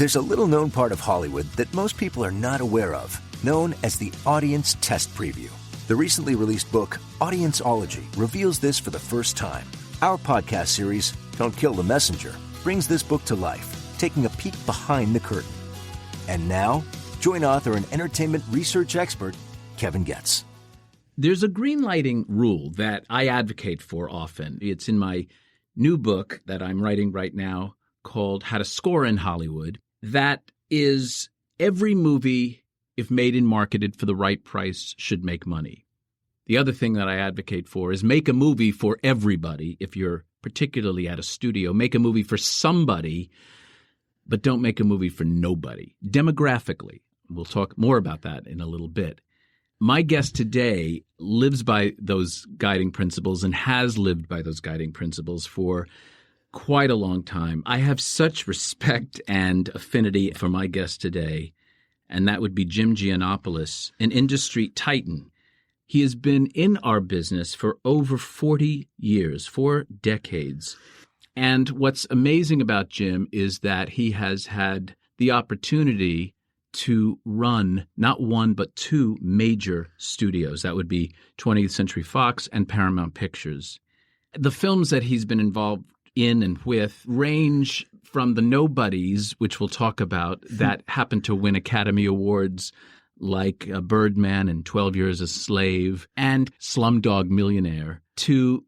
There's a little-known part of Hollywood that most people are not aware of, known as the Audience Test Preview. The recently released book, Audienceology, reveals this for the first time. Our podcast series, Don't Kill the Messenger, brings this book to life, taking a peek behind the curtain. And now, join author and entertainment research expert, Kevin Goetz. There's a greenlighting rule that I advocate for often. It's in my new book that I'm writing right now called How to Score in Hollywood. That is, every movie, if made and marketed for the right price, should make money. The other thing that I advocate for is make a movie for everybody. If you're particularly at a studio, make a movie for somebody, but don't make a movie for nobody. Demographically, we'll talk more about that in a little bit. My guest today lives by those guiding principles and has lived by those guiding principles for quite a long time. I have such respect and affinity for my guest today, and that would be Jim Gianopulos, an industry titan. He has been in our business for over 40 years, 4 decades. And what's amazing about Jim is that he has had the opportunity to run not one but 2 major studios. That would be 20th Century Fox and Paramount Pictures. The films that he's been involved in and with range from the nobodies, which we'll talk about, that happened to win Academy Awards like Birdman and 12 Years a Slave and Slumdog Millionaire, to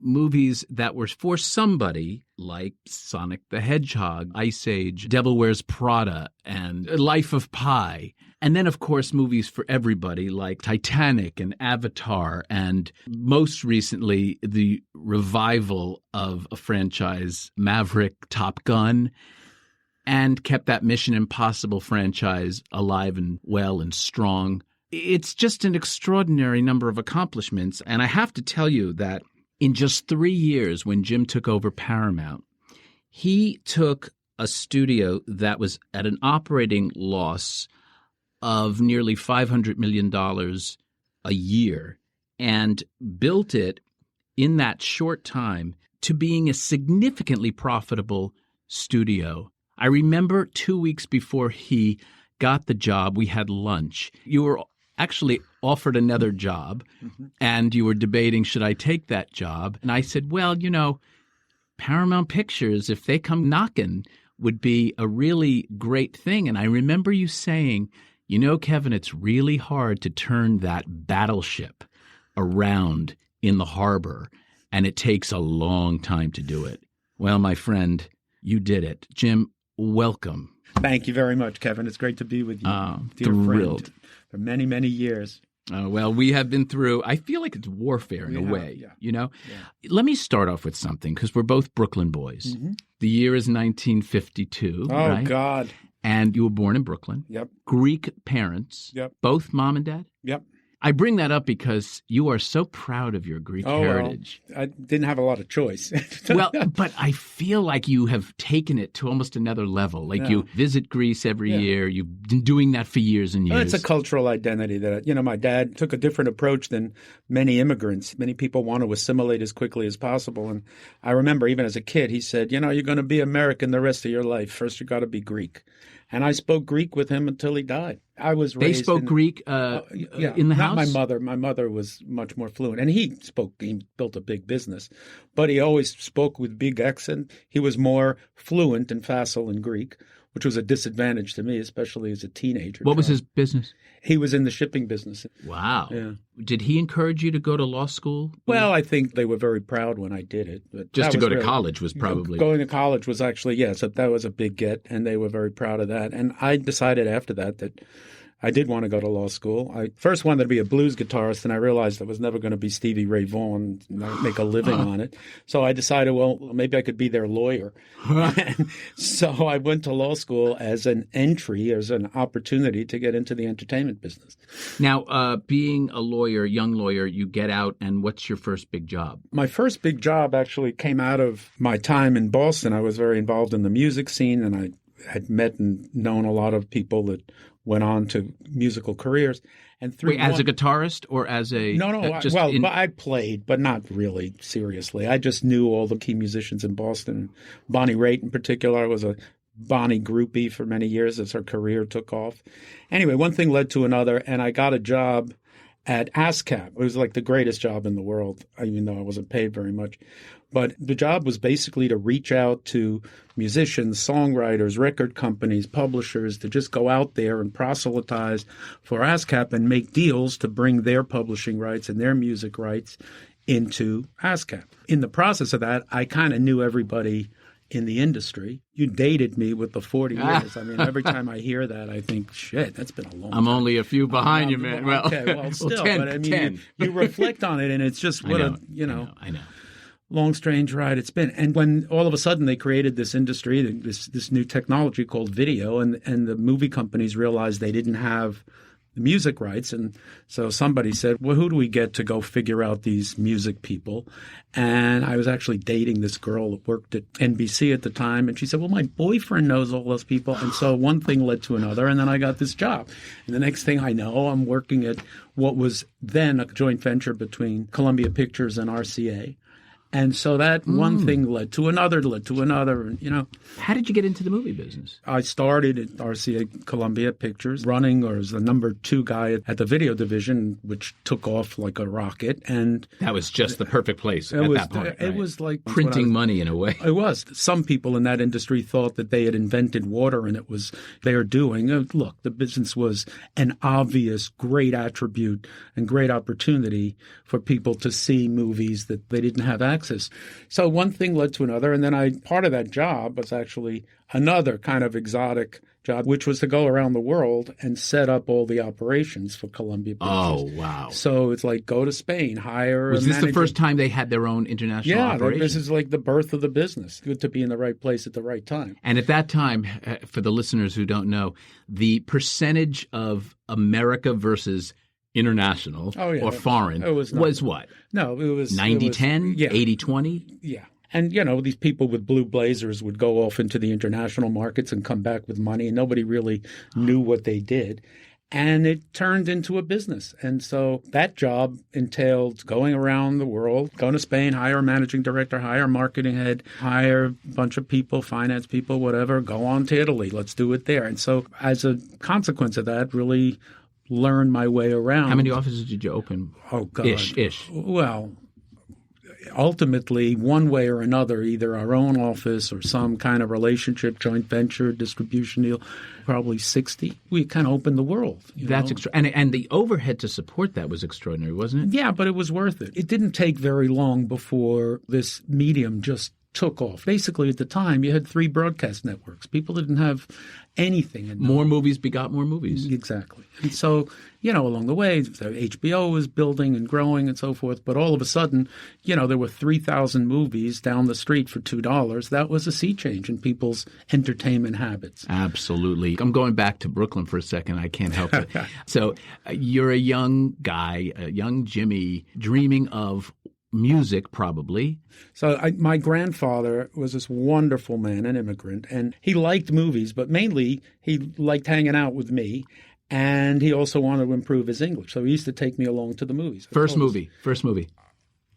movies that were for somebody like Sonic the Hedgehog, Ice Age, Devil Wears Prada, and Life of Pi. And then, of course, movies for everybody like Titanic and Avatar, and most recently, the revival of a franchise, Maverick, Top Gun, and kept that Mission Impossible franchise alive and well and strong. It's just an extraordinary number of accomplishments. And I have to tell you that in just 3 years, when Jim took over Paramount, he took a studio that was at an operating loss of nearly $500 million a year and built it in that short time to being a significantly profitable studio. I remember 2 weeks before he got the job, we had lunch. You were actually offered another job, and you were debating, should I take that job? And I said, well, Paramount Pictures, if they come knocking, would be a really great thing. And I remember you saying, Kevin, it's really hard to turn that battleship around in the harbor, and it takes a long time to do it. Well, my friend, you did it. Jim, welcome. Thank you very much, Kevin. It's great to be with you. Dear Thrilled. Friend, for many, many years. Well, we have been through, I feel like it's warfare in a way, Yeah. Let me start off with something, because we're both Brooklyn boys. Mm-hmm. The year is 1952, Oh, right? God. And you were born in Brooklyn. Yep. Greek parents. Yep. Both mom and dad? Yep. I bring that up because you are so proud of your Greek heritage. Well, I didn't have a lot of choice. Well, but I feel like you have taken it to almost another level. Like you visit Greece every year. You've been doing that for years and years. It's a cultural identity that, my dad took a different approach than many immigrants. Many people want to assimilate as quickly as possible. And I remember even as a kid, he said, you're going to be American the rest of your life. First, you got to be Greek. And I spoke Greek with him until he died. I was raised. They spoke Greek in the house? Not my mother. My mother was much more fluent. And he built a big business. But he always spoke with big accent. He was more fluent and facile in Greek, which was a disadvantage to me, especially as a teenager. What was his business? He was in the shipping business. Wow. Yeah. Did he encourage you to go to law school? Well, I think they were very proud when I did it. But just to go to college was probably... Going to college was actually, so that was a big get, and they were very proud of that. And I decided after that I did want to go to law school. I first wanted to be a blues guitarist, and I realized I was never going to be Stevie Ray Vaughan and make a living on it. So I decided, well, maybe I could be their lawyer. So I went to law school as an entry, as an opportunity to get into the entertainment business. Now, being a lawyer, young lawyer, you get out, and what's your first big job? My first big job actually came out of my time in Boston. I was very involved in the music scene, and I had met and known a lot of people that went on to musical careers. And as a guitarist or as a... No. I played, but not really seriously. I just knew all the key musicians in Boston. Bonnie Raitt in particular was a Bonnie groupie for many years as her career took off. Anyway, one thing led to another, and I got a job at ASCAP. It was like the greatest job in the world, even though I wasn't paid very much. But the job was basically to reach out to musicians, songwriters, record companies, publishers, to just go out there and proselytize for ASCAP and make deals to bring their publishing rights and their music rights into ASCAP. In the process of that, I kind of knew everybody in the industry. You dated me with the 40 years. I mean, every time I hear that, I think, shit, that's been a long time. I'm only a few behind you, man. Well, okay, well, still, 10, but I mean, 10. You reflect on it, and it's just what I know. long, strange ride it's been. And when all of a sudden they created this industry, this new technology called video, and the movie companies realized they didn't have the music rights. And so somebody said, well, who do we get to go figure out these music people? And I was actually dating this girl that worked at NBC at the time. And she said, well, my boyfriend knows all those people. And so one thing led to another. And then I got this job. And the next thing I know, I'm working at what was then a joint venture between Columbia Pictures and RCA. And so that one thing led to another, and, How did you get into the movie business? I started at RCA Columbia Pictures, running or as the number 2 guy at the video division, which took off like a rocket. And that was just the perfect place at that point. It was like printing money in a way. It was. Some people in that industry thought that they had invented water and it was their doing. Look, the business was an obvious great attribute and great opportunity for people to see movies that they didn't have access. So one thing led to another, and then part of that job was actually another kind of exotic job, which was to go around the world and set up all the operations for Columbia Pictures. Oh, wow. So it's like go to Spain, hire Was this the first time they had their own international operation? Yeah, this is like the birth of the business. Good to be in the right place at the right time. And at that time, for the listeners who don't know, the percentage of America versus international or foreign was what? No, it was 90-10, 80-20? Yeah. And, these people with blue blazers would go off into the international markets and come back with money, and nobody really knew what they did. And it turned into a business. And so that job entailed going around the world, going to Spain, hire a managing director, hire a marketing head, hire a bunch of people, finance people, whatever, go on to Italy. Let's do it there. And so as a consequence of that, really learn my way around. How many offices did you open? Oh, God. Ish. Well, ultimately, one way or another, either our own office or some kind of relationship, joint venture, distribution deal, probably 60. We kind of opened the world. That's extraordinary. And the overhead to support that was extraordinary, wasn't it? Yeah, but it was worth it. It didn't take very long before this medium just took off. Basically, at the time, you had 3 broadcast networks. People didn't have anything. More movies begot more movies. Exactly. And so, along the way, HBO was building and growing and so forth. But all of a sudden, there were 3,000 movies down the street for $2. That was a sea change in people's entertainment habits. Absolutely. I'm going back to Brooklyn for a second. I can't help it. So you're a young guy, a young Jimmy, dreaming of music, probably. So my grandfather was this wonderful man, an immigrant, and he liked movies, but mainly he liked hanging out with me, and he also wanted to improve his English. So he used to take me along to the movies. First movie.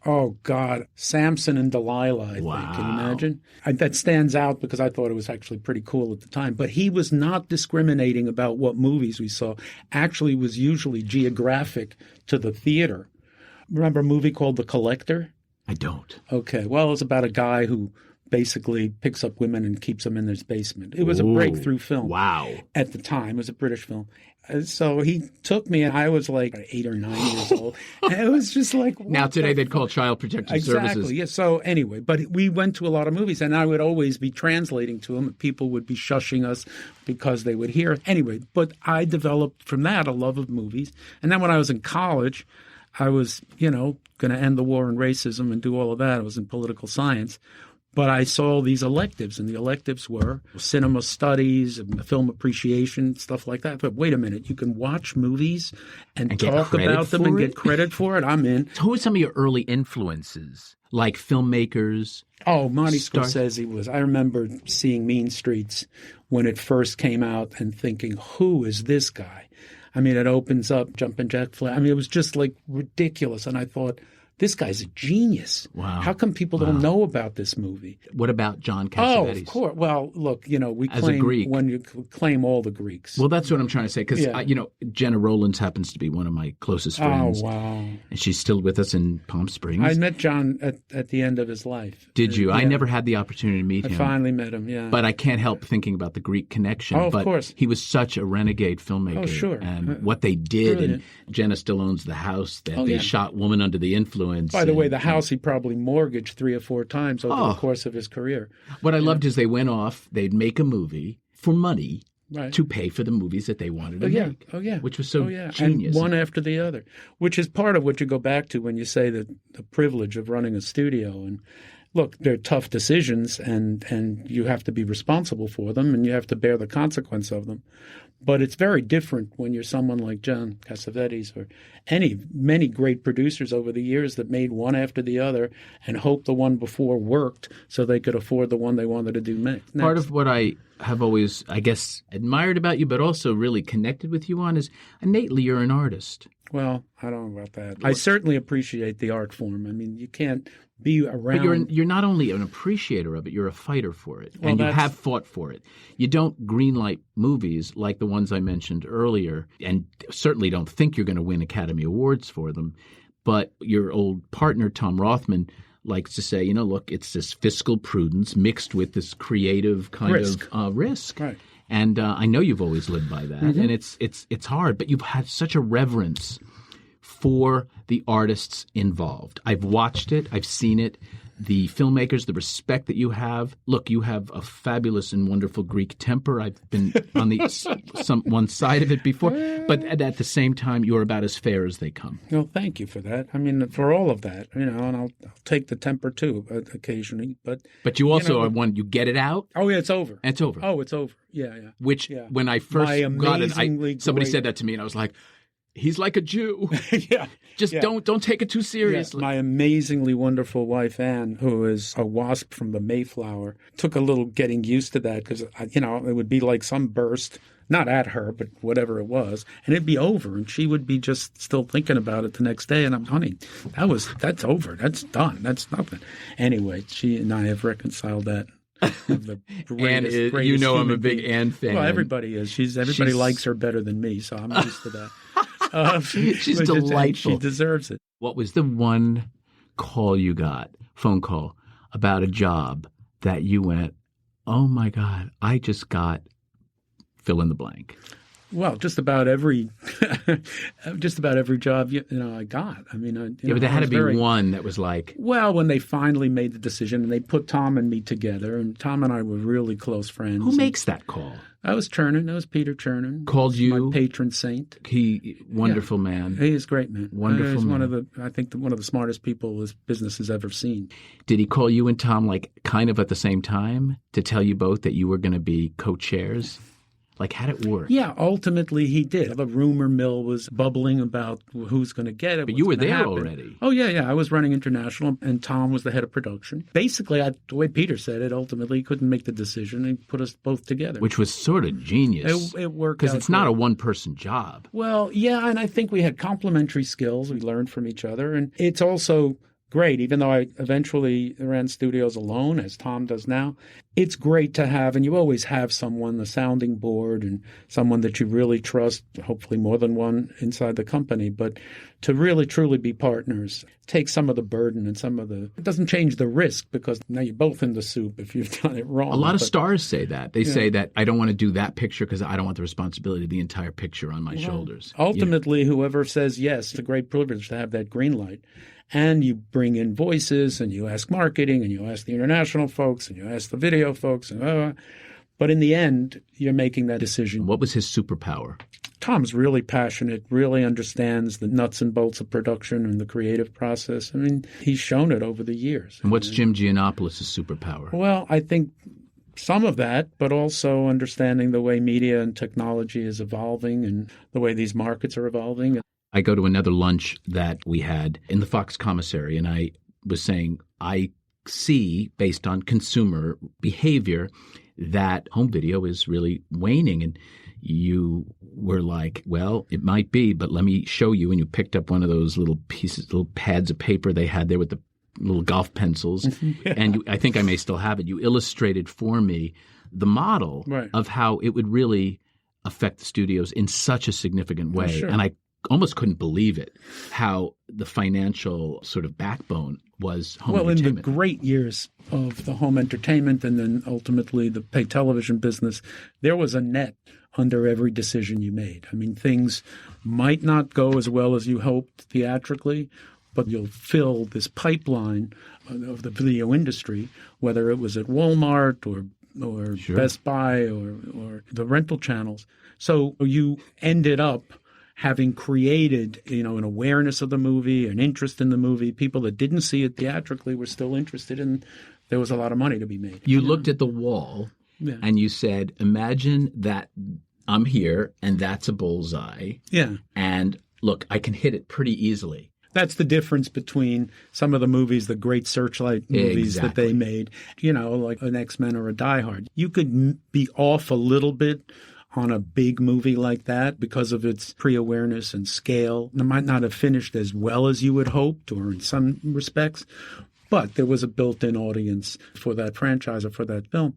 Oh, God. Samson and Delilah, I think. Can you imagine? That stands out because I thought it was actually pretty cool at the time. But he was not discriminating about what movies we saw. Actually, it was usually geographic to the theater. Remember a movie called The Collector? I don't. Okay. Well, it's about a guy who basically picks up women and keeps them in his basement. It was a breakthrough film. Wow. At the time. It was a British film. So he took me, and I was like 8 or 9 years old. And it was just like, now today they'd call Child Protective Services. Exactly. Yeah. So anyway, but we went to a lot of movies, and I would always be translating to them. People would be shushing us because they would hear. Anyway, but I developed from that a love of movies. And then when I was in college, I was, going to end the war on racism and do all of that. I was in political science. But I saw these electives, and the electives were cinema studies, film appreciation, stuff like that. But wait a minute, you can watch movies and talk about them and get credit for it? I'm in. So who are some of your early influences, like filmmakers? Oh, Marty Scorsese was. I remember seeing Mean Streets when it first came out and thinking, who is this guy? I mean, it opens up Jumpin' Jack Flash. I mean, it was just like ridiculous. And I thought, this guy's a genius. Wow. How come people don't know about this movie? What about John Oh, Cassavetes? of course. Well, look, we As a claim Greek. when you claim all the Greeks. Well, that's what I'm trying to say, because, Jenna Rollins happens to be one of my closest friends. Oh, wow. And she's still with us in Palm Springs. I met John at the end of his life. Did you? Yeah. I never had the opportunity to meet him. I finally met him, yeah. But I can't help thinking about the Greek connection. Oh, of course. He was such a renegade filmmaker. Oh, sure. And what they did, Brilliant. and Jenna still owns the house that they yeah. shot Woman Under the Influence. By the way, the house he probably mortgaged 3 or 4 times over the course of his career. What I loved is they went off, they'd make a movie for money Right. to pay for the movies that they wanted to make. Oh, yeah. Which was so genius. And one after the other, which is part of what you go back to when you say that the privilege of running a studio. And look, they're tough decisions, and you have to be responsible for them, and you have to bear the consequence of them. But it's very different when you're someone like John Cassavetes or many great producers over the years that made one after the other and hoped the one before worked so they could afford the one they wanted to do next. Part of what I have always, I guess, admired about you, but also really connected with you on is innately you're an artist. Well, I don't know about that. I certainly appreciate the art form. I mean, you can't be around. But you're not only an appreciator of it, you're a fighter for it. Well, and you have fought for it. You don't greenlight movies like the ones I mentioned earlier, and certainly don't think you're going to win Academy Awards for them. But your old partner, Tom Rothman, likes to say, look, it's this fiscal prudence mixed with this creative kind of risk. Right. And I know you've always lived by that, Mm-hmm. and it's hard, but you've had such a reverence for the artists involved. I've watched it. I've seen it. The filmmakers, the respect that you have. Look, you have a fabulous and wonderful Greek temper. I've been on the one side of it before, but at the same time, you're about as fair as they come. Well, thank you for that. I mean, for all of that, and I'll take the temper too occasionally. But you also are one. You get it out. Oh yeah, it's over. It's over. Oh, it's over. Yeah. Which when I first got it, somebody said that to me, and I was like, he's like a Jew. Yeah. Just don't take it too seriously. My amazingly wonderful wife, Anne, who is a wasp from the Mayflower, took a little getting used to that because, it would be like some burst, not at her, but whatever it was, and it'd be over, and she would be just still thinking about it the next day. And I'm, honey, that's over. That's done. That's nothing. Anyway, she and I have reconciled that. The greatest I'm a big Anne fan. Well, everybody is. Everybody likes her better than me, so I'm used to that. She's delightful. She deserves it. What was the one phone call about a job that you went, oh my God, I just got fill in the blank? Well, just about every job I got. I mean, but there had to be one that was like. Well, when they finally made the decision and they put Tom and me together, and Tom and I were really close friends. Who makes that call? That was Chernin. That was Peter Chernin. Called you, my patron saint. Wonderful man. He is a great man. Wonderful He's man. one of the smartest people this business has ever seen. Did he call you and Tom like kind of at the same time to tell you both that you were going to be co-chairs? Like, how'd it work? Yeah, ultimately he did. The rumor mill was bubbling about who's going to get it. But you were there already. Oh, yeah. I was running international, and Tom was the head of production. Basically, the way Peter said it, ultimately he couldn't make the decision. He put us both together. Which was sort of genius. It worked because it's not a one-person job. Well, yeah, and I think we had complementary skills. We learned from each other, and it's also great, even though I eventually ran studios alone, as Tom does now. It's great to have, and you always have someone, the sounding board, and someone that you really trust, hopefully more than one inside the company, but to really truly be partners, take some of the burden and it doesn't change the risk because now you're both in the soup if you've done it wrong. A lot of stars say that. They say that I don't want to do that picture because I don't want the responsibility of the entire picture on my shoulders. Ultimately, whoever says yes, it's a great privilege to have that green light. And you bring in voices, and you ask marketing, and you ask the international folks, and you ask the video folks. But in the end, you're making that decision. What was his superpower? Tom's really passionate, really understands the nuts and bolts of production and the creative process. I mean, he's shown it over the years. And what's Jim Gianopulos' superpower? Well, I think some of that, but also understanding the way media and technology is evolving and the way these markets are evolving. I go to another lunch that we had in the Fox commissary, and I was saying I see, based on consumer behavior, that home video is really waning. And you were like, well, it might be, but let me show you. And you picked up one of those little pads of paper they had there with the little golf pencils. And I think I may still have it. You illustrated for me the model of how it would really affect the studios in such a significant way. Sure. And I almost couldn't believe it, how the financial sort of backbone was home entertainment. In the great years of the home entertainment and then ultimately the pay television business, there was a net under every decision you made. I mean, things might not go as well as you hoped theatrically, but you'll fill this pipeline of the video industry, whether it was at Walmart or Best Buy or the rental channels. So you ended up having created, an awareness of the movie, an interest in the movie. People that didn't see it theatrically were still interested, and there was a lot of money to be made. You looked at the wall and you said, imagine that I'm here and that's a bullseye. Yeah. And look, I can hit it pretty easily. That's the difference between some of the movies, the great Searchlight movies that they made, like an X-Men or a Die Hard. You could be off a little bit on a big movie like that because of its pre-awareness and scale. It might not have finished as well as you would hoped or in some respects, but there was a built-in audience for that franchise or for that film.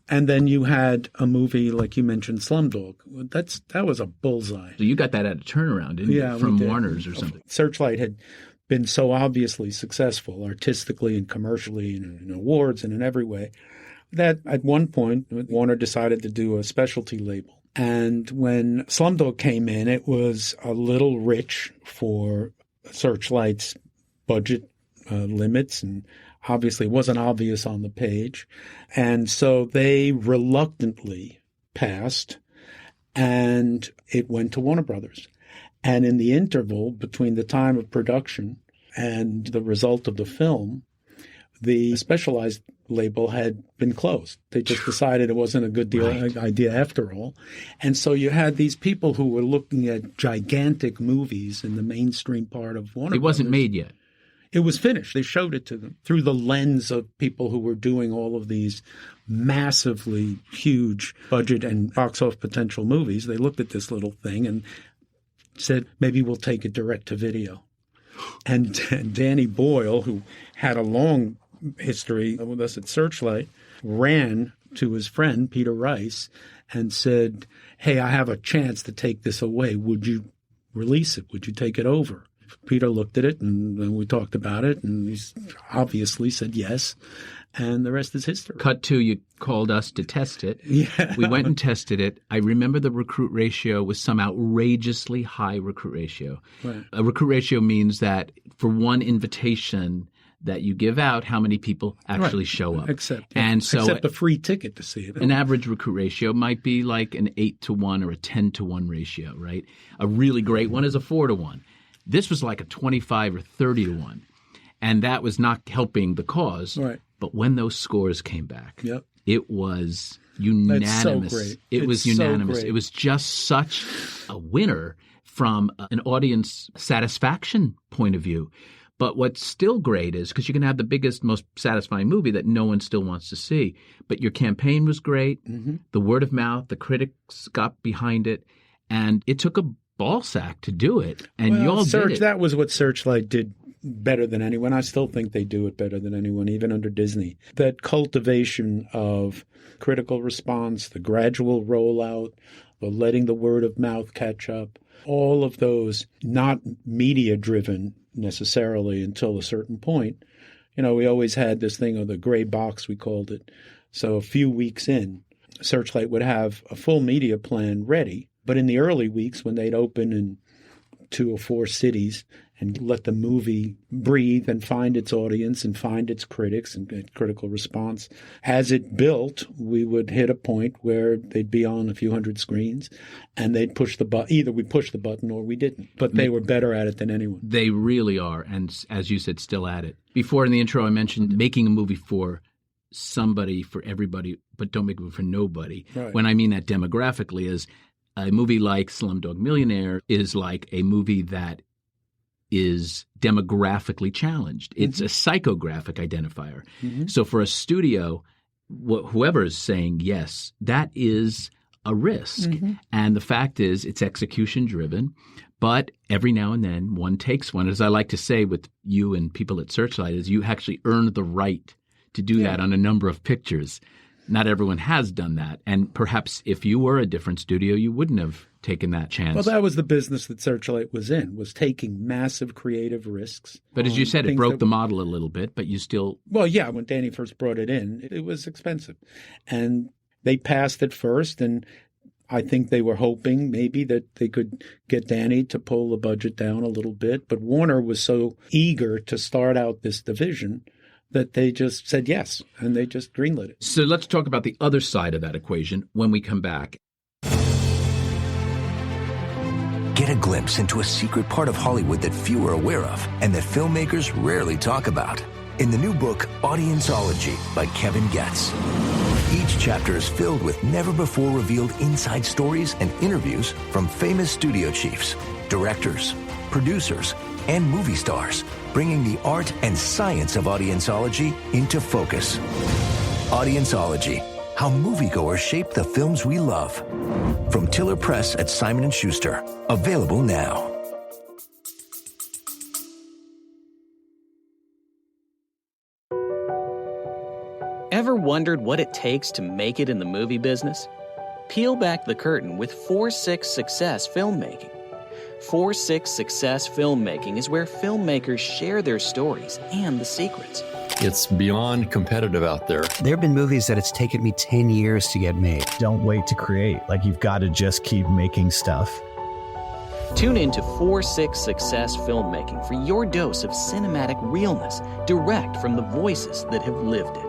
And then you had a movie like you mentioned, Slumdog. That was a bullseye. So you got that at a turnaround, didn't you? From Warner's or something. Searchlight had been so obviously successful artistically and commercially and in awards and in every way that at one point Warner decided to do a specialty label. And when Slumdog came in, it was a little rich for Searchlight's budget limits, and obviously wasn't obvious on the page. And so they reluctantly passed, and it went to Warner Brothers. And in the interval between the time of production and the result of the film, the Specialized label had been closed. They just decided it wasn't a good idea after all. And so you had these people who were looking at gigantic movies in the mainstream part of Warner Brothers. It wasn't made yet. It was finished. They showed it to them through the lens of people who were doing all of these massively huge budget and box office potential movies. They looked at this little thing and said, maybe we'll take it direct to video. And Danny Boyle, who had a long history with us at Searchlight, ran to his friend, Peter Rice, and said, hey, I have a chance to take this away. Would you release it? Would you take it over? Peter looked at it, and we talked about it, and he obviously said yes, and the rest is history. Cut to, you called us to test it. Yeah. We went and tested it. I remember the recruit ratio was some outrageously high recruit ratio. Right. A recruit ratio means that for one invitation that you give out, how many people actually show up. Except the free ticket to see it. An average recruit ratio might be like an 8-to-1 or a 10-to-1 ratio, right? A really great one is a 4-to-1. This was like a 25 or 30-to-1, and that was not helping the cause. Right. But when those scores came back, yep, it was unanimous. That's so great. It was unanimous. So great. It was just such a winner from an audience satisfaction point of view. But what's still great is because you can have the biggest, most satisfying movie that no one still wants to see. But your campaign was great. Mm-hmm. The word of mouth, the critics got behind it, and it took a ball sack to do it. And you all did it. That was what Searchlight did better than anyone. I still think they do it better than anyone, even under Disney. That cultivation of critical response, the gradual rollout, the letting the word of mouth catch up, all of those, not media-driven necessarily until a certain point. We always had this thing of the gray box, we called it. So a few weeks in, Searchlight would have a full media plan ready. But in the early weeks, when they'd open in 2 or 4 cities and let the movie breathe and find its audience and find its critics and get critical response, as it built, we would hit a point where they'd be on a few hundred screens and they'd push the button. Either we pushed the button or we didn't. But they were better at it than anyone. They really are. And as you said, still at it. Before in the intro, I mentioned making a movie for somebody, for everybody, but don't make a movie for nobody. Right. When I mean that demographically is a movie like Slumdog Millionaire is like a movie that is demographically challenged. It's a psychographic identifier. Mm-hmm. So for a studio, whoever is saying yes, that is a risk. And the fact is, it's execution driven. But every now and then one takes one. As I like to say with you and people at Searchlight, is you actually earned the right to do that on a number of pictures. Not everyone has done that. And perhaps if you were a different studio, you wouldn't have taken that chance. Well, that was the business that Searchlight was in, was taking massive creative risks. But as you said, it broke the model a little bit, but you still... Well, yeah, when Danny first brought it in, it was expensive. And they passed it first, and I think they were hoping maybe that they could get Danny to pull the budget down a little bit. But Warner was so eager to start out this division that they just said yes, and they just greenlit it. So let's talk about the other side of that equation when we come back. Get a glimpse into a secret part of Hollywood that few are aware of and that filmmakers rarely talk about. In the new book, Audienceology by Kevin Goetz. Each chapter is filled with never-before-revealed inside stories and interviews from famous studio chiefs, directors, producers, and movie stars, bringing the art and science of audienceology into focus. Audienceology, how moviegoers shape the films we love. From Tiller Press at Simon & Schuster. Available now. Ever wondered what it takes to make it in the movie business? Peel back the curtain with 4-6 Success Filmmaking. 4-6 Success Filmmaking is where filmmakers share their stories and the secrets. It's beyond competitive out there. There have been movies that it's taken me 10 years to get made. Don't wait to create. Like, you've got to just keep making stuff. Tune in to 4-6 Success Filmmaking for your dose of cinematic realness, direct from the voices that have lived it.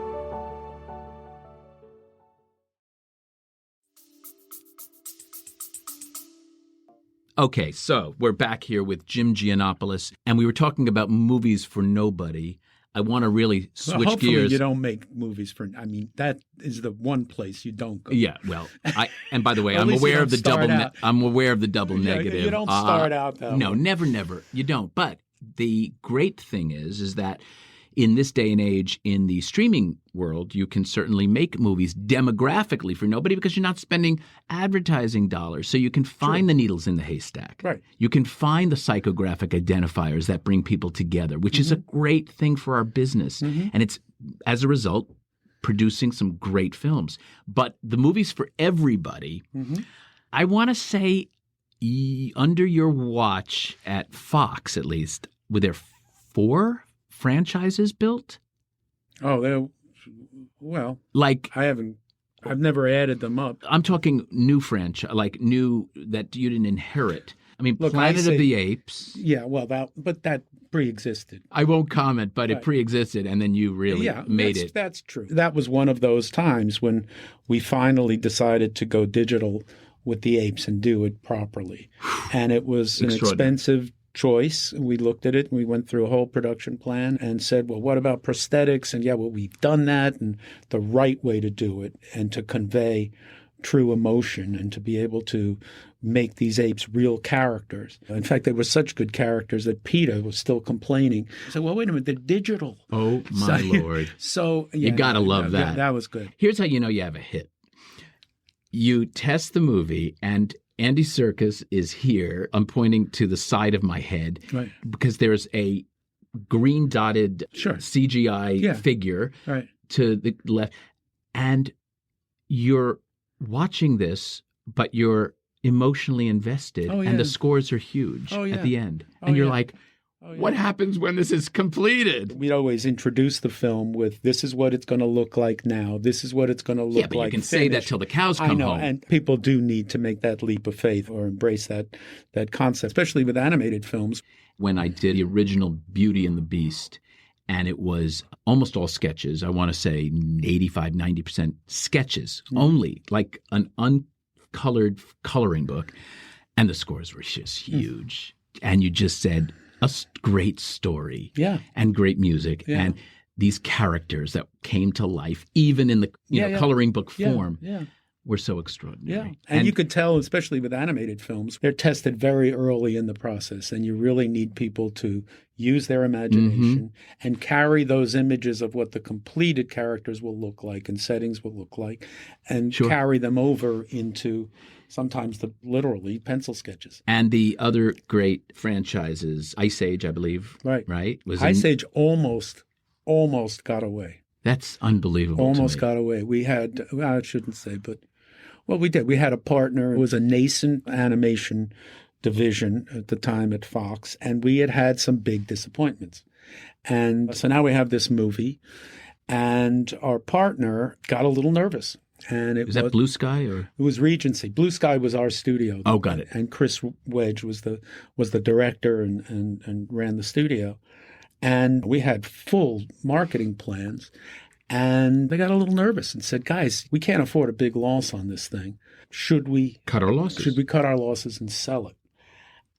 Okay, so we're back here with Jim Gianopulos, and we were talking about movies for nobody. I want to really switch hopefully gears. You don't make movies for. I mean, that is the one place you don't go. Yeah, well, and by the way, At I'm least aware you of the don't double. start out. I'm aware of the double negative. You don't start out that No, way. never. You don't. But the great thing is that in this day and age, in the streaming world, you can certainly make movies demographically for nobody because you're not spending advertising dollars. So you can find the needles in the haystack. Right. You can find the psychographic identifiers that bring people together, which is a great thing for our business. And it's, as a result, producing some great films. But the movies for everybody, I want to say under your watch at Fox, at least, were there 4 franchises built? Oh, well, like I've never added them up. I'm talking new franchise, like new that you didn't inherit. I mean, Look, Planet of the Apes. Yeah, well, that pre-existed. I won't comment, but it pre-existed, and then you really made it. That's true. That was one of those times when we finally decided to go digital with the apes and do it properly. And it was an expensive choice. We looked at it and we went through a whole production plan and said, well, what about prosthetics? And we've done that, and the right way to do it and to convey true emotion and to be able to make these apes real characters. In fact, they were such good characters that PETA was still complaining. I said, well, wait a minute, they're digital. Oh, my Lord. So you got to love that. That was good. Here's how you know you have a hit. You test the movie, and Andy Serkis is here. I'm pointing to the side of my head because there's a green dotted CGI figure to the left. And you're watching this, but you're emotionally invested, and the scores are huge at the end. And you're like, what happens when this is completed? We'd always introduce the film with, this is what it's going to look like now. This is what it's going to look like. Yeah, but you can say that till the cows come home. And people do need to make that leap of faith or embrace that concept, especially with animated films. When I did the original Beauty and the Beast, and it was almost all sketches, I want to say 85, 90% sketches only, like an uncolored coloring book. And the scores were just huge. And you just said, a great story and great music and these characters that came to life, even in the coloring book form. were so extraordinary. Yeah. And you could tell, especially with animated films, they're tested very early in the process. And you really need people to use their imagination and carry those images of what the completed characters will look like and settings will look like and carry them over into sometimes literally pencil sketches. And the other great franchises, Ice Age, I believe. Right? Ice Age almost got away. That's unbelievable. Almost got away. We had, I shouldn't say, but well, we did. We had a partner. It was a nascent animation division at the time at Fox, and we had some big disappointments. And so now we have this movie, and our partner got a little nervous. And was that Blue Sky or it was Regency? Blue Sky was our studio. Oh, got it. And Chris Wedge was the director and ran the studio. And we had full marketing plans. And they got a little nervous and said, guys, we can't afford a big loss on this thing. Should we cut our losses? Should we cut our losses and sell it?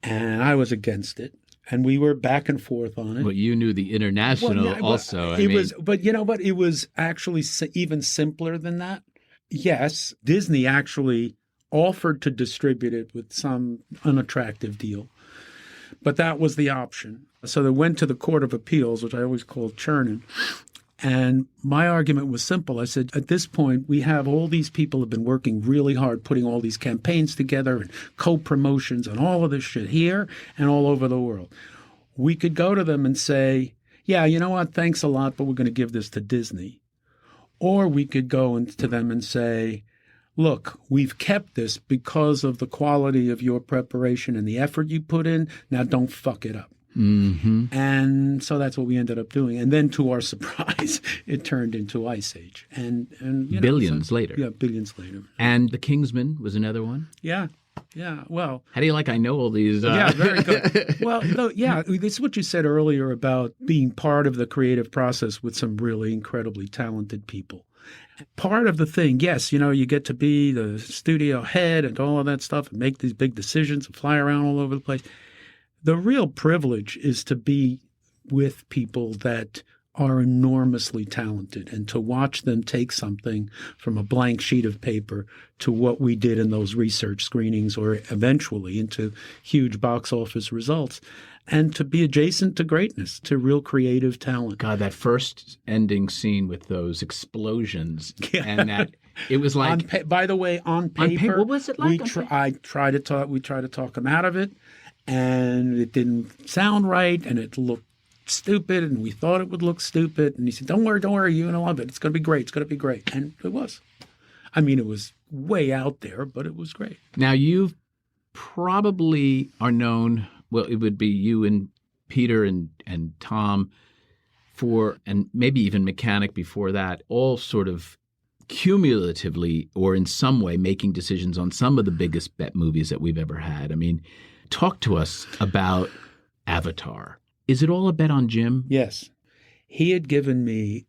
And I was against it. And we were back and forth on it. But you knew the international also. But you know what? It was actually even simpler than that. Yes, Disney actually offered to distribute it with some unattractive deal. But that was the option. So they went to the Court of Appeals, which I always called churning. And my argument was simple. I said, at this point, we have all these people have been working really hard, putting all these campaigns together and co-promotions and all of this shit here and all over the world. We could go to them and say, yeah, you know what? Thanks a lot, but we're going to give this to Disney. Or we could go to them and say, look, we've kept this because of the quality of your preparation and the effort you put in. Now don't fuck it up. Mm-hmm. And so that's what we ended up doing. And then to our surprise, it turned into Ice Age. And billions later. Yeah, billions later. And The Kingsman was another one? Yeah. Well, how do you like I know all these? Yeah, very good. Well, this is what you said earlier about being part of the creative process with some really incredibly talented people. Part of the thing, yes, you get to be the studio head and all of that stuff and make these big decisions and fly around all over the place. The real privilege is to be with people that are enormously talented and to watch them take something from a blank sheet of paper to what we did in those research screenings or eventually into huge box office results and to be adjacent to greatness, to real creative talent. God, that first ending scene with those explosions and that it was like by the way, on paper, what was it like? We try to talk him out of it. And it didn't sound right, and it looked stupid, and we thought it would look stupid. And he said, don't worry, you're going to love it. It's going to be great. It's going to be great. And it was. I mean, it was way out there, but it was great. Now, you probably are known, well, it would be you and Peter and Tom and maybe even Mechanic before that, all sort of cumulatively or in some way making decisions on some of the biggest bet movies that we've ever had. I mean, talk to us about Avatar. Is it all a bet on Jim? Yes. He had given me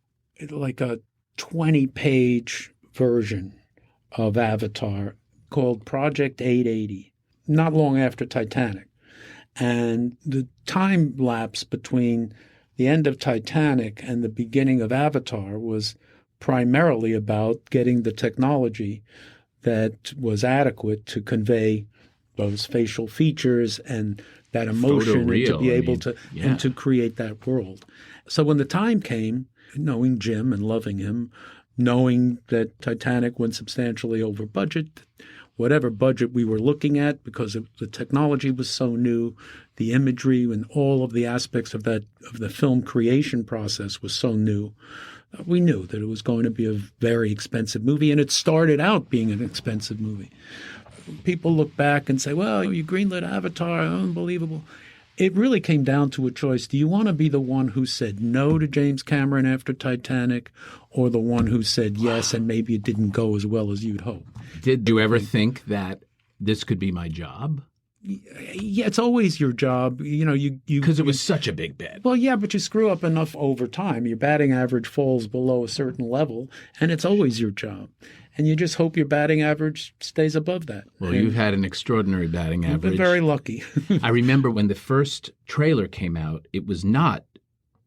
like a 20-page version of Avatar called Project 880, not long after Titanic. And the time lapse between the end of Titanic and the beginning of Avatar was primarily about getting the technology that was adequate to convey those facial features and that emotion and to be able to create that world. So when the time came, knowing Jim and loving him, knowing that Titanic went substantially over budget, whatever budget we were looking at, because the technology was so new, the imagery and all of the aspects of the film creation process was so new, we knew that it was going to be a very expensive movie, and it started out being an expensive movie. People look back and say, well, you greenlit Avatar, unbelievable. It really came down to a choice. Do you want to be the one who said no to James Cameron after Titanic or the one who said yes and maybe it didn't go as well as you'd hope? Did you ever think that this could be my job? Yeah, it's always your job. Because it was such a big bet. Well, yeah, but you screw up enough over time. Your batting average falls below a certain level, and it's always your job. And you just hope your batting average stays above that. Well, you've had an extraordinary batting average. You've been very lucky. I remember when the first trailer came out, it was not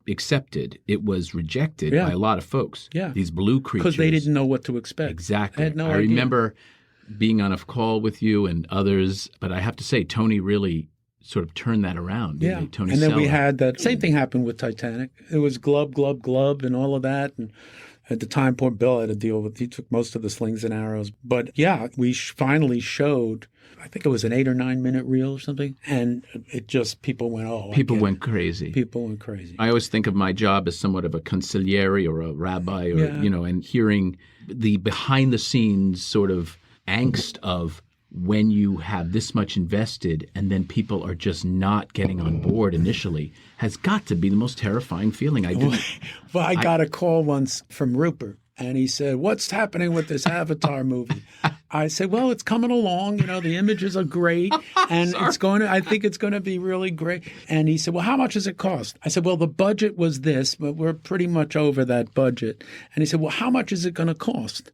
accepted. It was rejected Yeah. by a lot of folks. Yeah. These blue creatures. Because they didn't know what to expect. Exactly. I had no I idea. remember being on a call with you and others, but I have to say, Tony really sort of turned that around. Yeah. Tony And then we Sella. had that same thing happened with Titanic. It was glub, glub, glub and all of that. And at the time, poor Bill had to deal with, he took most of the slings and arrows. But yeah, we finally showed, I think it was an 8 or 9 minute reel or something. And it just, people went, oh. People went crazy. People went crazy. I always think of my job as somewhat of a consigliere or a rabbi or, Yeah. and hearing the behind the scenes sort of angst of when you have this much invested and then people are just not getting on board initially has got to be the most terrifying feeling. Well, I got a call once from Rupert, and he said, "What's happening with this Avatar movie?" I said, "Well, it's coming along. The images are great, and I think it's going to be really great." And he said, "Well, how much does it cost?" I said, "Well, the budget was this, but we're pretty much over that budget." And he said, "Well, how much is it going to cost?"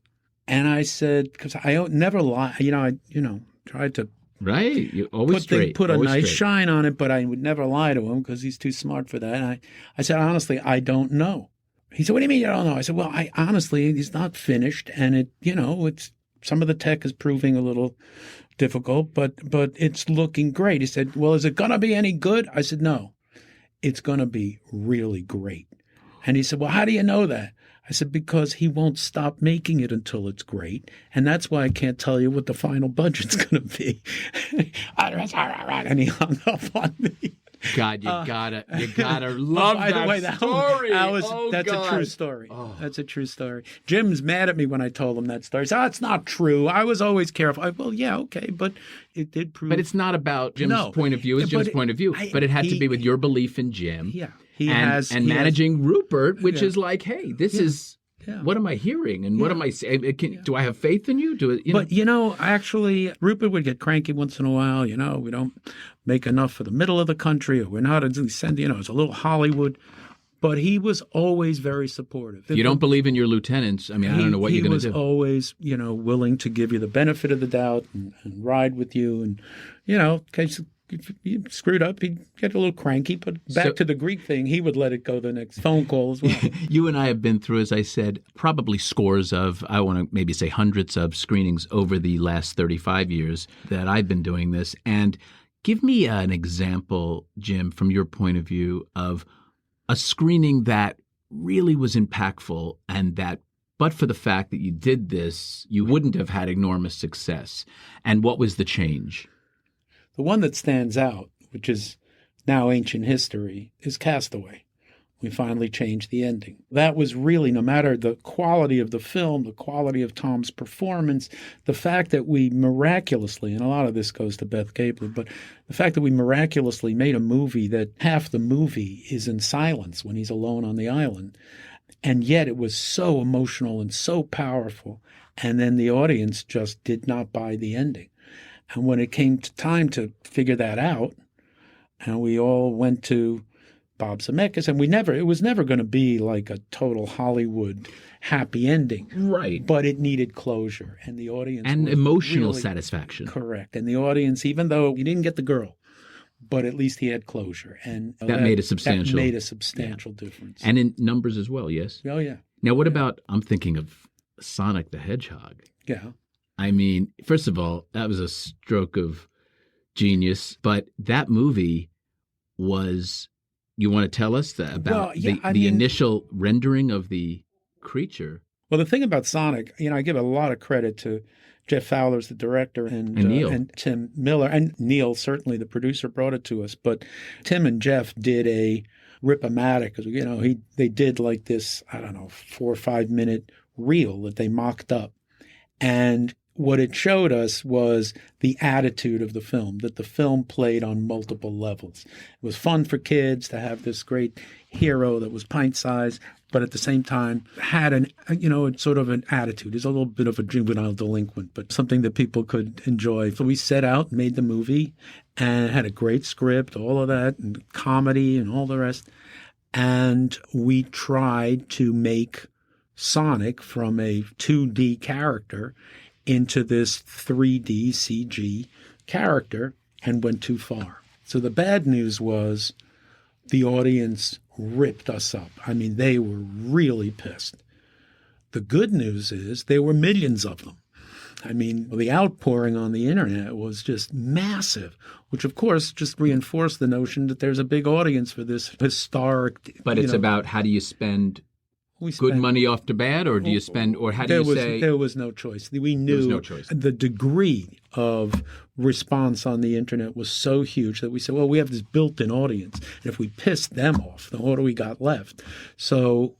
And I said, because I don't never lie, I tried to right, you always put a always nice straight. shine on it, but I would never lie to him because he's too smart for that. And I said, honestly, I don't know. He said, "What do you mean you don't know?" I said, "Well, honestly, he's not finished, and it's some of the tech is proving a little difficult, but it's looking great." He said, "Well, is it going to be any good?" I said, "No, it's going to be really great." And he said, "Well, how do you know that?" I said, "Because he won't stop making it until it's great. And that's why I can't tell you what the final budget's going to be." And he hung up on me. God, you gotta love by that the way, story. That's a true story. Oh. That's a true story. Jim's mad at me when I told him that story. He said, "It's not true. I was always careful." Well, yeah, okay, but it did prove. But it's not about Jim's point of view. It's Jim's point of view. But it had to be with your belief in Jim. Yeah. Managing Rupert, which is like, hey, this is Yeah. what am I hearing and what am I saying? Do I have faith in you? But actually, Rupert would get cranky once in a while. We don't make enough for the middle of the country, or we're not sending. It's a little Hollywood. But he was always very supportive. You don't believe in your lieutenants. I mean, I don't know what you're going to do. He was always, willing to give you the benefit of the doubt and ride with you. And, in case you screwed up, he'd get a little cranky. But back to the Greek thing, he would let it go the next phone call as well. You and I have been through, as I said, probably scores of, I want to maybe say hundreds of screenings over the last 35 years that I've been doing this. And give me an example, Jim, from your point of view of a screening that really was impactful and that, but for the fact that you did this, you wouldn't have had enormous success. And what was the change? The one that stands out, which is now ancient history, is Castaway. We finally changed the ending. That was really, no matter the quality of the film, the quality of Tom's performance, the fact that we miraculously, and a lot of this goes to Beth Gabler, but the fact that we miraculously made a movie that half the movie is in silence when he's alone on the island. And yet it was so emotional and so powerful. And then the audience just did not buy the ending. And when it came to time to figure that out, and we all went to Bob Zemeckis, and it was never going to be like a total Hollywood happy ending. Right. But it needed closure, and the audience and was emotional really satisfaction. Correct. And the audience, even though he didn't get the girl, but at least he had closure. And that made a substantial difference. And in numbers as well, yes? Oh, yeah. Now, what about, I'm thinking of Sonic the Hedgehog. Yeah. I mean, first of all, that was a stroke of genius, but that movie was, you want to tell us about the initial rendering of the creature? Well, the thing about Sonic, I give a lot of credit to Jeff Fowler's the director and Neil. And Tim Miller, and Neil, certainly the producer, brought it to us. But Tim and Jeff did a rip-o-matic, because, they did like this, 4 or 5 minute reel that they mocked up. And what it showed us was the attitude of the film, that the film played on multiple levels. It was fun for kids to have this great hero that was pint-sized, but at the same time had sort of an attitude. He's a little bit of a juvenile delinquent, but something that people could enjoy. So we set out, made the movie, and had a great script, all of that, and comedy and all the rest. And we tried to make Sonic from a 2D character into this 3D CG character, and went too far. So the bad news was the audience ripped us up. I mean, they were really pissed. The good news is there were millions of them. I mean, the outpouring on the internet was just massive, which of course just reinforced the notion that there's a big audience for this historic. But it's about how do you spend good money off to bad, or do you spend, or how do you say? There was no choice. We knew there was no choice. The degree of response on the internet was so huge that we said, well, we have this built-in audience, and if we pissed them off, then what do we got left? So,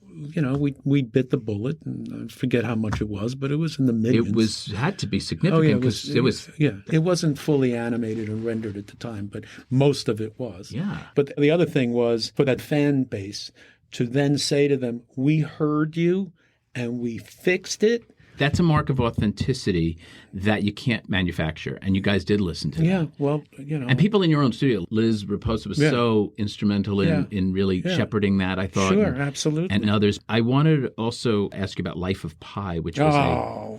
we bit the bullet, and I forget how much it was, but it was in the millions. It had to be significant because it wasn't fully animated and rendered at the time, but most of it was. Yeah. But the other thing was for that fan base to then say to them, we heard you and we fixed it. That's a mark of authenticity that you can't manufacture, and you guys did listen to that. Yeah, well, And people in your own studio, Liz Raposa was so instrumental in really shepherding that, I thought. Sure, absolutely. And others. I wanted to also ask you about Life of Pi, which was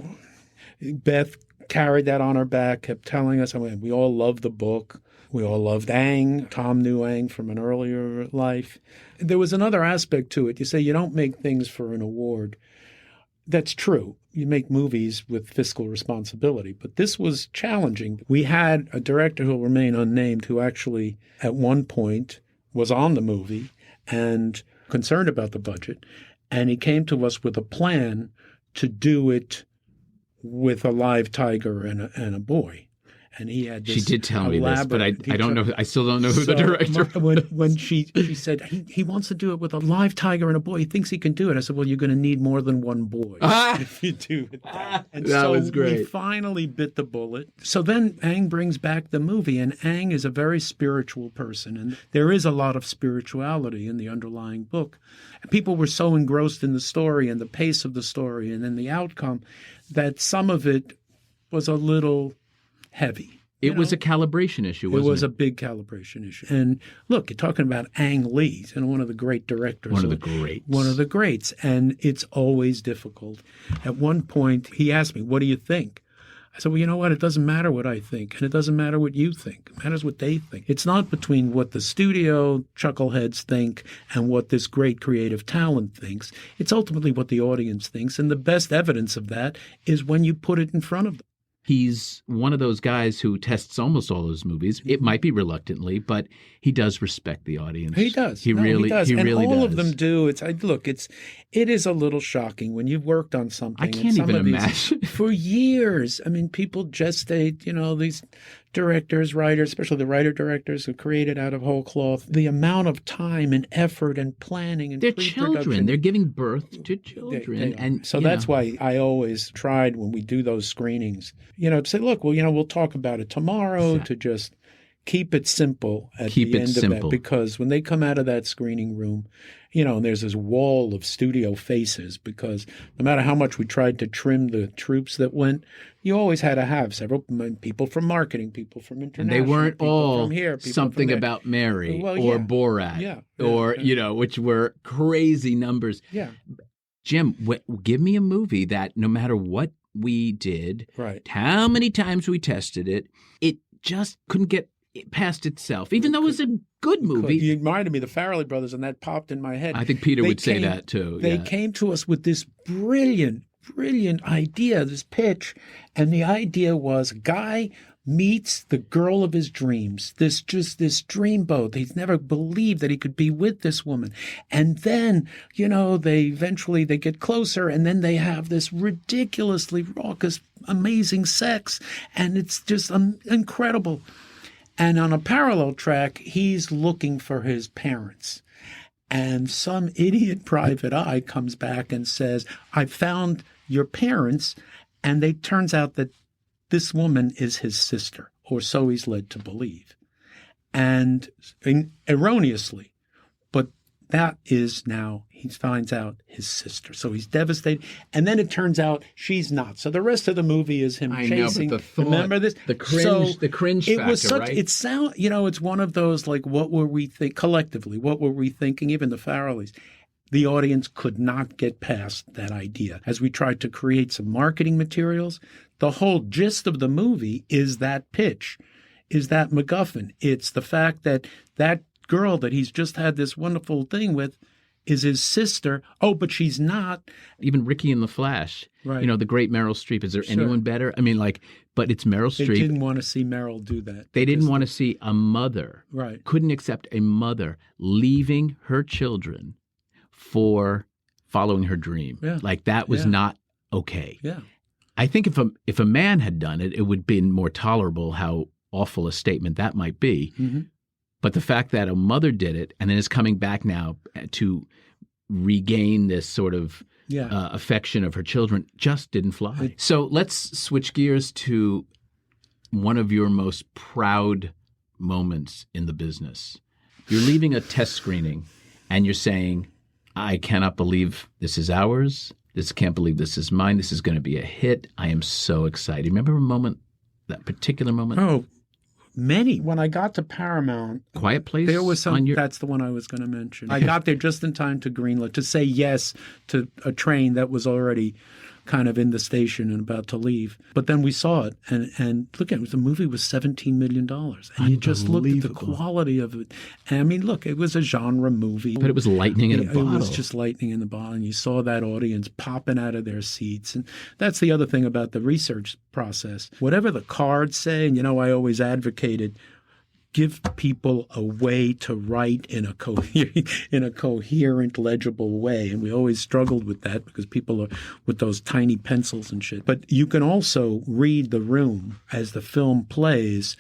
Beth carried that on her back, kept telling us, we all loved the book. We all loved Ang. Tom knew Ang from an earlier life. There was another aspect to it. You say you don't make things for an award. That's true. You make movies with fiscal responsibility, but this was challenging. We had a director who will remain unnamed who actually at one point was on the movie and concerned about the budget, and he came to us with a plan to do it with a live tiger and a boy. And he had this. She did tell me this, but I don't know. I still don't know who the director was. When she said he wants to do it with a live tiger and a boy, he thinks he can do it. I said, well, you're going to need more than one boy if you do it. And that was great. We finally bit the bullet. So then Ang brings back the movie, and Ang is a very spiritual person, and there is a lot of spirituality in the underlying book. And people were so engrossed in the story and the pace of the story and then the outcome that some of it was a little heavy. It was a calibration issue, wasn't it? It was a big calibration issue. And look, you're talking about Ang Lee, one of the great directors. One of the greats. One of the greats. And it's always difficult. At one point, he asked me, what do you think? I said, well, you know what? It doesn't matter what I think, and it doesn't matter what you think. It matters what they think. It's not between what the studio chuckleheads think and what this great creative talent thinks. It's ultimately what the audience thinks. And the best evidence of that is when you put it in front of them. He's one of those guys who tests almost all his movies. It might be reluctantly, but he does respect the audience. He does. He really does. And all of them do. It is a little shocking when you've worked on something. I can't even imagine. For years. I mean, people gestate, these directors, writers, especially the writer-directors who created out of whole cloth, the amount of time and effort and planning and they're children. They're giving birth to children. And so that's why I always tried when we do those screenings, to say, look, well, we'll talk about it tomorrow, to just keep it simple at the end of it. Because when they come out of that screening room, and there's this wall of studio faces, because no matter how much we tried to trim the troops that went, you always had to have several people from marketing, people from international, and they weren't all from here, something from about Mary or Borat, which were crazy numbers. Yeah. Jim, give me a movie that no matter what we did, how many times we tested it, it just couldn't get past itself, even though it was a good movie. You reminded me of the Farrelly brothers, and that popped in my head. I think Peter would say that too. They came to us with this brilliant idea, this pitch, and the idea was Guy meets the girl of his dreams, this dreamboat. He's never believed that he could be with this woman. And then, they get closer, and then they have this ridiculously raucous, amazing sex, and it's just incredible. And on a parallel track, he's looking for his parents. And some idiot private eye comes back and says, I found your parents. And it turns out that this woman is his sister, or so he's led to believe. And erroneously, but that is now, he finds out, his sister. So he's devastated. And then it turns out she's not. So the rest of the movie is him chasing. Know, but the thought, remember this? The cringe factor, it was such, right? It sound, it's one of those, like, what were we collectively, what were we thinking? Even the Farrellys. The audience could not get past that idea. As we tried to create some marketing materials, the whole gist of the movie is that pitch, is that MacGuffin. It's the fact that girl that he's just had this wonderful thing with is his sister. Oh, but she's not. Even Ricky in The Flash, Right. you know, the great Meryl Streep. Is there Sure. anyone better? I mean, like, but it's Meryl They Streep. didn't want to see Meryl do that. They didn't Because- want to see a mother, Right. couldn't accept a mother leaving her children for following her dream. Yeah. Like, that was Yeah. not okay. Yeah. I think if a man had done it, it would have been more tolerable how awful a statement that might be. Mm-hmm. But the fact that a mother did it and then is coming back now to regain this sort of Yeah. affection of her children just didn't fly. So let's switch gears to one of your most proud moments in the business. You're leaving a test screening and you're saying, I cannot believe this is ours. Can't believe this is mine. This is going to be a hit. I am so excited. Remember a moment, that particular moment? Oh, many. When I got to Paramount, Quiet Place? there was some. on your... That's the one I was going to mention. I got there just in time to greenlight, to say yes to a train that was already kind of in the station and about to leave. But then we saw it, and look at it. The movie was $17 million, and you just looked at the Unbelievable. quality of it. And I mean, look, it was a genre movie. But it was lightning in a It bottle. was just lightning in the bottle, and you saw that audience popping out of their seats. And that's the other thing about the research process. Whatever the cards say, and I always advocated, give people a way to write in a coherent, legible way. And we always struggled with that because people are with those tiny pencils and shit. But you can also read the room as the film plays.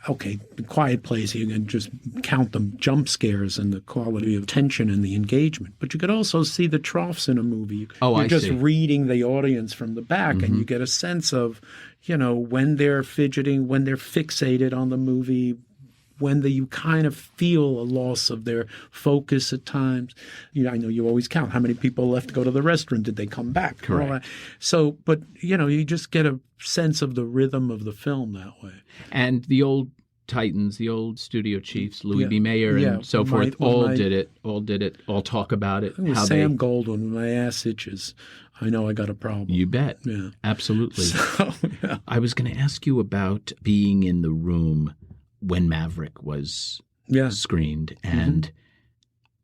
Okay, the Quiet Place, you can just count the jump scares and the quality of tension and the engagement. But you could also see the troughs in a movie. You're I just see. reading the audience from the back, and you get a sense of, when they're fidgeting, when they're fixated on the movie, when you kind of feel a loss of their focus at times. I know you always count how many people left to go to the restroom. Did they come back? Correct. All that. So, but, you just get a sense of the rhythm of the film that way. And the old Titans, the old studio chiefs, Louis B. Mayer Yeah. and so forth, all did it, all talk about it. How Sam Goldwyn, when my ass itches, I know I got a problem. You bet. Yeah. Absolutely. So, yeah. I was going to ask you about being in the room when Maverick was Yeah. screened, and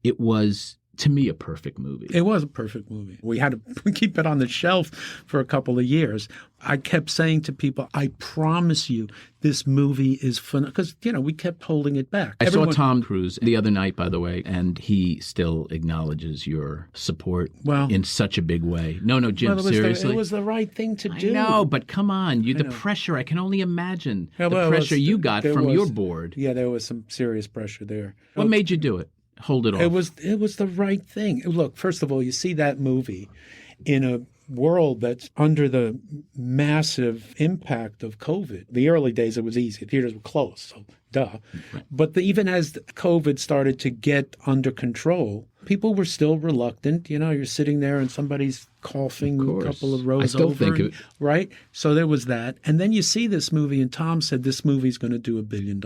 it was, to me, a perfect movie. It was a perfect movie. We had to keep it on the shelf for a couple of years. I kept saying to people, I promise you this movie is fun. Because, we kept holding it back. I saw Tom Cruise the other night, by the way, and he still acknowledges your support in such a big way. No, Jim, seriously. It was the right thing to do. No, but come on. The pressure, I can only imagine Yeah, the well, pressure you got from your board. Yeah, there was some serious pressure there. What made you do it? Hold it off. It was the right thing. Look, first of all, you see that movie in a world that's under the massive impact of COVID. The early days, it was easy. Theaters were closed, so duh. Right. But even as COVID started to get under control, people were still reluctant. You're sitting there and somebody's coughing a couple of rows I still over. think right? So there was that. And then you see this movie, and Tom said this movie's going to do $1 billion.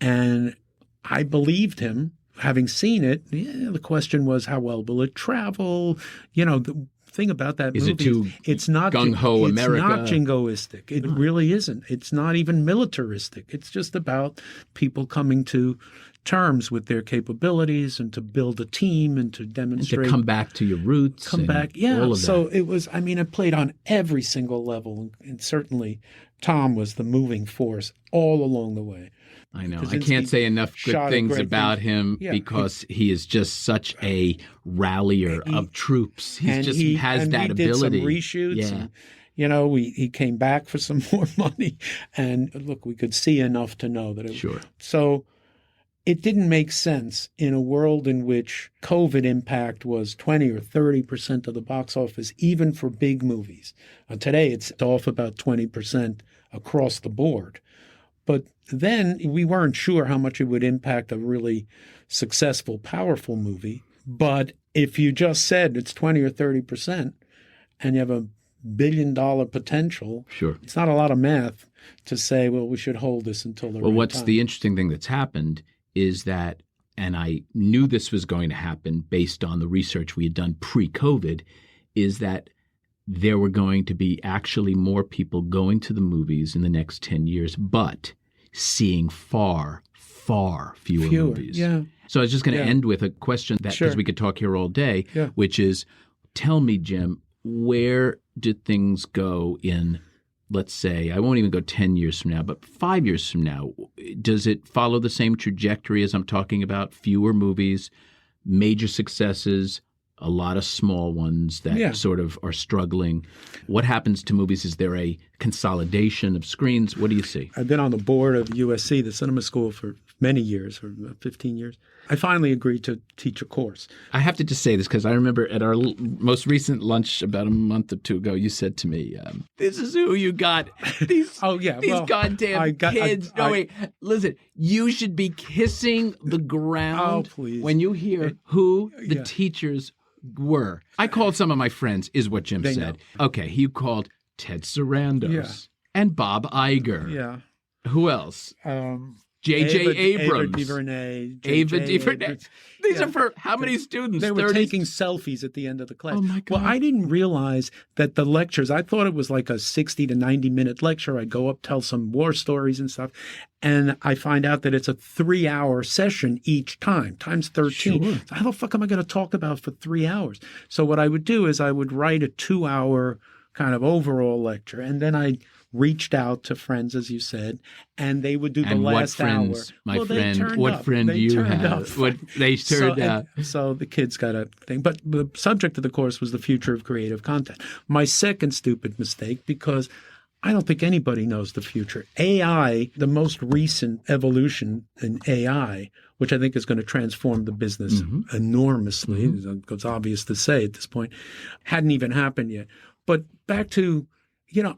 And I believed him. Having seen it, the question was, how well will it travel? The thing about that Is movie it too it's not gung-ho America? It's not jingoistic. It really isn't. It's not even militaristic. It's just about people coming to terms with their capabilities and to build a team and to demonstrate. And to come back to your roots. Come back. Yeah. All of So that. it was, it played on every single level. And certainly Tom was the moving force all along the way. I know. I Kaczynski can't say enough good shot at things great about things. him Yeah, because he is just such a rallier of troops. He has that did some ability. reshoots. And, he came back for some more money. And look, we could see enough to know that it Sure. So it didn't make sense in a world in which COVID impact was 20 or 30% of the box office, even for big movies. Today, it's off about 20% across the board. But then we weren't sure how much it would impact a really successful, powerful movie. But if you just said it's 20 or 30% and you have $1 billion potential, Sure. It's not a lot of math to say, well, we should hold this until the Well, right what's time. the interesting thing that's happened is that, and I knew this was going to happen based on the research we had done pre-COVID, is that there were going to be actually more people going to the movies in the next 10 years, but seeing far far fewer movies. Yeah. So I was just going to Yeah. end with a question that, because we could talk here all day, Yeah. which is, tell me, Jim, where did things go in, let's say, I won't even go 10 years from now, but 5 years from now? Does it follow the same trajectory as I'm talking about? Fewer movies, major successes, a lot of small ones that sort of are struggling. What happens to movies? Is there a consolidation of screens? What do you see? I've been on the board of USC, the cinema school, for many years, for about 15 years. I finally agreed to teach a course. I have to just say this because I remember at our most recent lunch about a month or two ago, you said to me, this is who you got. These goddamn kids. Wait, listen, you should be kissing the ground when you hear who the teachers were. I called some of my friends, is what Jim said. Know. Okay, he called Ted Sarandos and Bob Iger. Yeah. Who else? J.J. Abrams. Ava DuVernay. These are for how many students? They were 30? taking selfies at the end of the class. Oh, my God. Well, I didn't realize that the lectures, I thought it was like a 60 to 90-minute lecture. I'd go up, tell some war stories and stuff. And I find out that it's a 3-hour session each time, times 13. Sure. So how the fuck am I going to talk about for 3 hours? So what I would do is I would write a 2-hour kind of overall lecture, and then I reached out to friends, as you said, and they would do the last hour. My friend, what friend do you have? What they turned out. So the kids got a thing. But the subject of the course was the future of creative content. My second stupid mistake, because I don't think anybody knows the future. AI, the most recent evolution in AI, which I think is going to transform the business enormously, it's obvious to say at this point, hadn't even happened yet. But back to,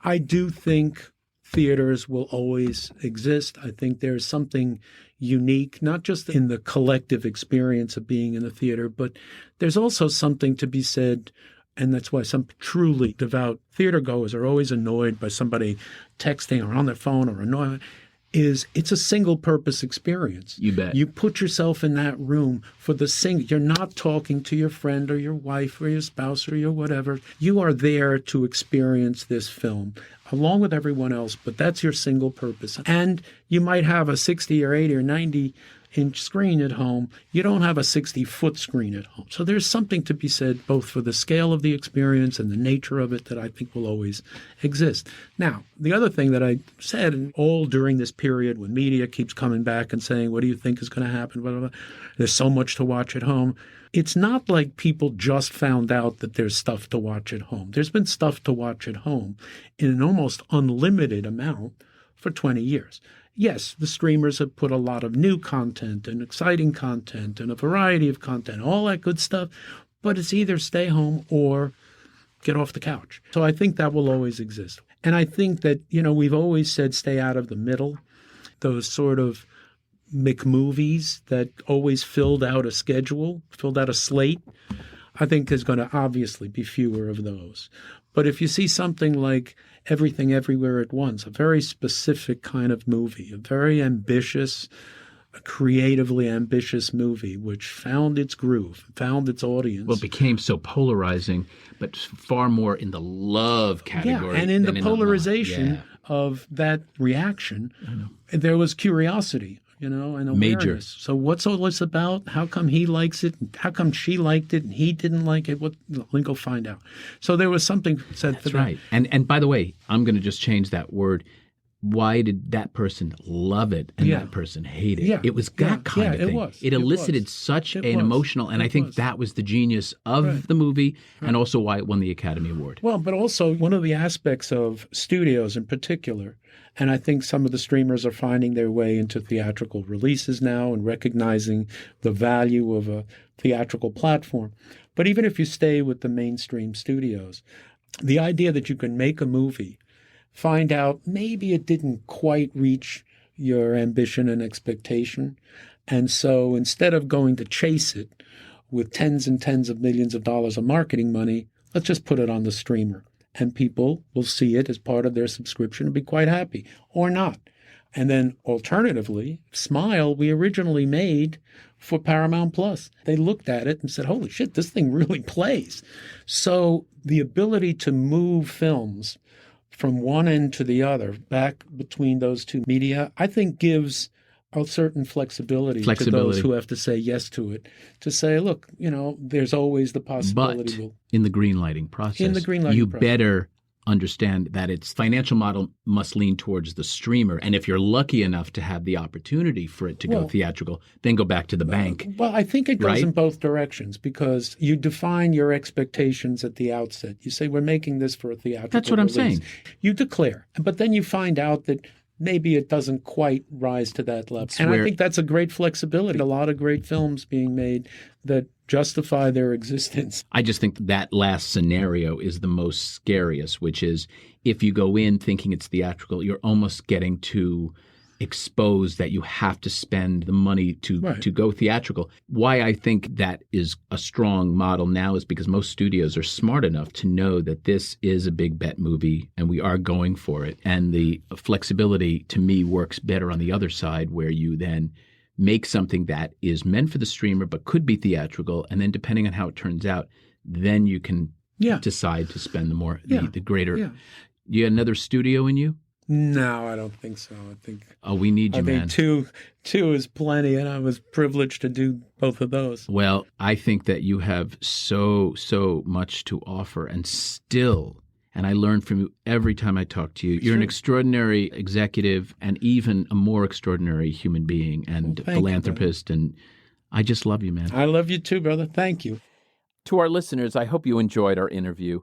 I do think theaters will always exist. I think there's something unique, not just in the collective experience of being in the theater, but there's also something to be said. And that's why some truly devout theater goers are always annoyed by somebody texting or on their phone or annoyed. It's a single purpose experience. You bet. You put yourself in that room for the single. You're not talking to your friend or your wife or your spouse or your whatever. You are there to experience this film along with everyone else, but that's your single purpose. And you might have a 60 or 80 or 90-inch screen at home. You don't have a 60-foot screen at home. So there's something to be said both for the scale of the experience and the nature of it that I think will always exist. Now, the other thing that I said, and all during this period when media keeps coming back and saying, what do you think is going to happen? Blah, blah, blah. There's so much to watch at home. It's not like people just found out that there's stuff to watch at home. There's been stuff to watch at home in an almost unlimited amount for 20 years. Yes, the streamers have put a lot of new content and exciting content and a variety of content, all that good stuff, but it's either stay home or get off the couch. So I think that will always exist. And I think that, we've always said stay out of the middle, those sort of McMovies that always filled out a schedule, filled out a slate. I think there's going to obviously be fewer of those. But if you see something like Everything Everywhere at Once, a very specific kind of movie, a very ambitious, a creatively ambitious movie, which found its groove, found its audience. Well, it became so polarizing, but far more in the love category. Yeah, and in the polarization of that reaction, there was curiosity. And awareness. Major. So what's all this about? How come he likes it? How come she liked it and he didn't like it? Let me go find out. So there was something said for that. That's right. And by the way, I'm going to just change that word. Why did that person love it and that person hate it? Yeah. It was that kind of thing. It elicited such an emotional, and I think that was the genius of the movie and also why it won the Academy Award. Well, but also one of the aspects of studios in particular, and I think some of the streamers are finding their way into theatrical releases now and recognizing the value of a theatrical platform. But even if you stay with the mainstream studios, the idea that you can make a movie, find out maybe it didn't quite reach your ambition and expectation, and so instead of going to chase it with tens and tens of millions of dollars of marketing money, let's just put it on the streamer. And people will see it as part of their subscription and be quite happy, or not. And then alternatively, Smile, we originally made for Paramount Plus. They looked at it and said, holy shit, this thing really plays. So the ability to move films from one end to the other, back between those two media, I think gives a certain flexibility to those who have to say yes to it, to say, look, there's always the possibility. But in the greenlighting process, you better understand that its financial model must lean towards the streamer. And if you're lucky enough to have the opportunity for it to go theatrical, then go back to the bank. Well, I think it goes in both directions, because you define your expectations at the outset. You say, we're making this for a theatrical That's what release. I'm saying. You declare, but then you find out that maybe it doesn't quite rise to that level. I think that's a great flexibility. A lot of great films being made that justify their existence. I just think that last scenario is the most scariest, which is if you go in thinking it's theatrical, you're almost getting to expose that you have to spend the money to go theatrical. Why I think that is a strong model now is because most studios are smart enough to know that this is a big bet movie and we are going for it. And the flexibility to me works better on the other side, where you then make something that is meant for the streamer but could be theatrical, and then depending on how it turns out, then you can decide to spend the greater. You got another studio in you? No, I don't think so. I think we need you, man. I think two is plenty, and I was privileged to do both of those. Well, I think that you have so much to offer, and I learn from you every time I talk to you. You're an extraordinary executive and even a more extraordinary human being and philanthropist, and I just love you, man. I love you too, brother. Thank you. To our listeners, I hope you enjoyed our interview.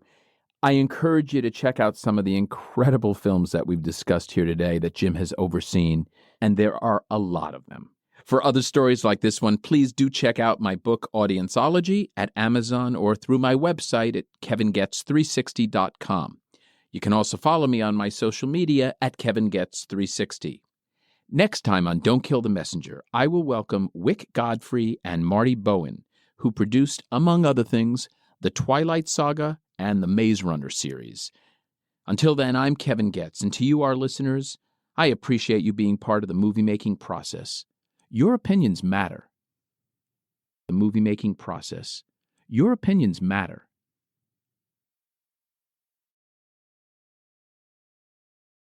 I encourage you to check out some of the incredible films that we've discussed here today that Jim has overseen, and there are a lot of them. For other stories like this one, please do check out my book, Audienceology, at Amazon or through my website at kevingetz360.com. You can also follow me on my social media at kevingetz360. Next time on Don't Kill the Messenger, I will welcome Wick Godfrey and Marty Bowen, who produced, among other things, The Twilight Saga and the Maze Runner series. Until then, I'm Kevin Goetz, and to you, our listeners, I appreciate you being part of the movie-making process. Your opinions matter. The movie-making process. Your opinions matter.